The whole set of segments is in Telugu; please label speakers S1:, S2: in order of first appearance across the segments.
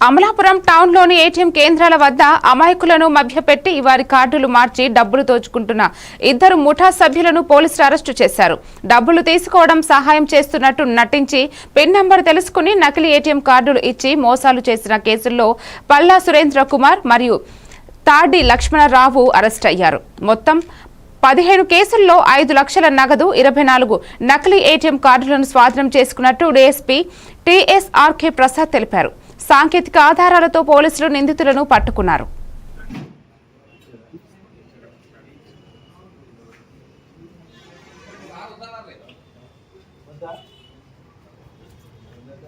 S1: అమలాపురం టౌన్లోని ఏటీఎం కేంద్రాల వద్ద అమాయకులను మభ్యపెట్టి వారి కార్డులు మార్చి డబ్బులు దోచుకుంటున్న ఇద్దరు ముఠా సభ్యులను పోలీసులు అరెస్టు చేశారు. డబ్బులు తీసుకోవడం సహాయం చేస్తున్నట్టు నటించి పిన్ నంబర్ తెలుసుకుని నకిలీ ఏటీఎం కార్డులు ఇచ్చి మోసాలు చేసిన కేసుల్లో పల్లా సురేంద్ర కుమార్ మరియు తాడి లక్ష్మణరావు అరెస్ట్ అయ్యారు. మొత్తం 15 కేసుల్లో 5 లక్షల నగదు 24 నకిలీ ఏటీఎం కార్డులను స్వాధీనం చేసుకున్నట్టు డీఎస్పీ టీఎస్ఆర్కే ప్రసాద్ తెలిపారు. సాంకేతిక ఆధారాలతో పోలీసులు నిందితులను పట్టుకున్నారు.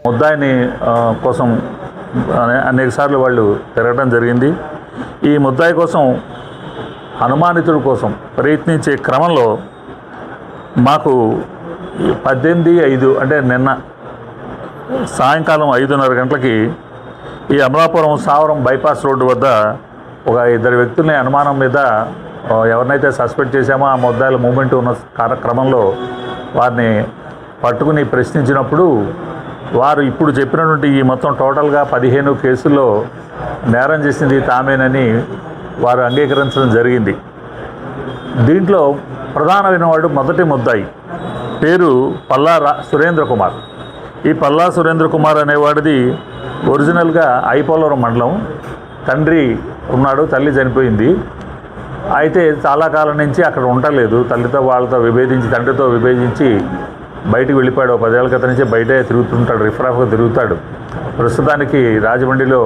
S2: ముద్దాయిని కోసం అనేక సార్లు వాళ్ళు తిరగడం జరిగింది. ఈ ముద్దాయి కోసం అనుమానితుడి కోసం ప్రయత్నించే క్రమంలో మాకు 18/5 అంటే నిన్న సాయంకాలం 5:30 గంటలకి ఈ అమలాపురం సావరం బైపాస్ రోడ్డు వద్ద ఒక 2 వ్యక్తుల్ని అనుమానం మీద ఎవరినైతే సస్పెక్ట్ చేశామో ఆ ముద్దాయిల మూమెంట్ ఉన్న క్రమంలో వారిని పట్టుకుని ప్రశ్నించినప్పుడు వారు ఇప్పుడు చెప్పినటువంటి ఈ మొత్తం టోటల్గా 15 కేసుల్లో నేరం చేసింది తామేనని వారు అంగీకరించడం జరిగింది. దీంట్లో ప్రధానమైన వాడు మొదటి ముద్దాయి పేరు పల్లా సురేంద్ర కుమార్. ఈ పల్లా సురేంద్ర కుమార్ అనేవాడిది ఒరిజినల్గా ఐపోలవరం మండలం. తండ్రి ఉన్నాడు, తల్లి చనిపోయింది. అయితే చాలా కాలం నుంచి అక్కడ ఉండలేదు. తల్లితో వాళ్ళతో విభేదించి తండ్రితో విభేదించి బయటికి వెళ్ళిపోయాడు. 10 ఏళ్ళ క్రితం నుంచి బయటే తిరుగుతుంటాడు, రిఫ్రాఫ్గా తిరుగుతాడు. ప్రస్తుతానికి రాజమండ్రిలో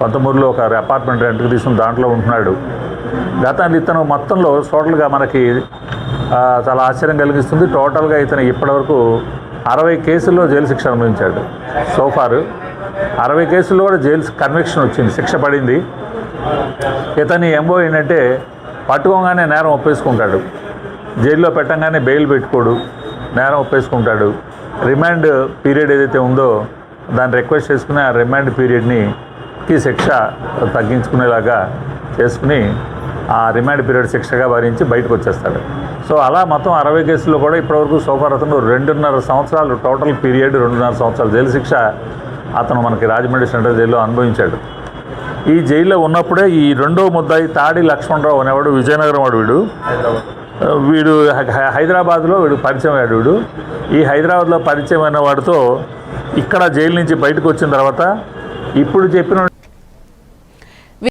S2: కొంతమూరులో ఒక అపార్ట్మెంట్ రెంట్కి తీసుకుని దాంట్లో ఉంటున్నాడు. గతాన్ని ఇతను మొత్తంలో టోటల్గా మనకి చాలా ఆశ్చర్యం కలిగిస్తుంది. టోటల్గా ఇతను ఇప్పటివరకు 60 కేసుల్లో జైలు శిక్ష అనుభవించాడు. సోఫారు 60 కేసుల్లో కూడా జైలు కన్విక్షన్ వచ్చింది, శిక్ష పడింది. ఇతని ఎంఓ ఏంటంటే పట్టుకోగానే నేరం ఒప్పేసుకుంటాడు, జైల్లో పెట్టంగానే బెయిల్ పెట్టుకోడు, నేరం ఒప్పేసుకుంటాడు. రిమాండ్ పీరియడ్ ఏదైతే ఉందో దాన్ని రిక్వెస్ట్ చేసుకుని ఆ రిమాండ్ పీరియడ్ని శిక్ష తగ్గించుకునేలాగా చేసుకుని ఆ రిమాండ్ పీరియడ్ శిక్షగా భరించి బయటకు వచ్చేస్తాడు. సో అలా మొత్తం 60 కేసుల్లో కూడా ఇప్పటివరకు సోఫార్ అతను 2.5 సంవత్సరాలు టోటల్ పీరియడ్ 2.5 సంవత్సరాలు జైలు శిక్ష అతను మనకి రాజమండ్రి సెంట్రల్ జైల్లో అనుభవించాడు. ఈ జైల్లో ఉన్నప్పుడే ఈ రెండో ముద్దాయి తాడి లక్ష్మణరావు అనేవాడు విజయనగరం వాడు. వీడు హైదరాబాద్లో పరిచయం అయ్యాడు. ఈ హైదరాబాద్లో పరిచయం అయిన వాడితో ఇక్కడ జైలు నుంచి బయటకు వచ్చిన తర్వాత ఇప్పుడు చెప్పిన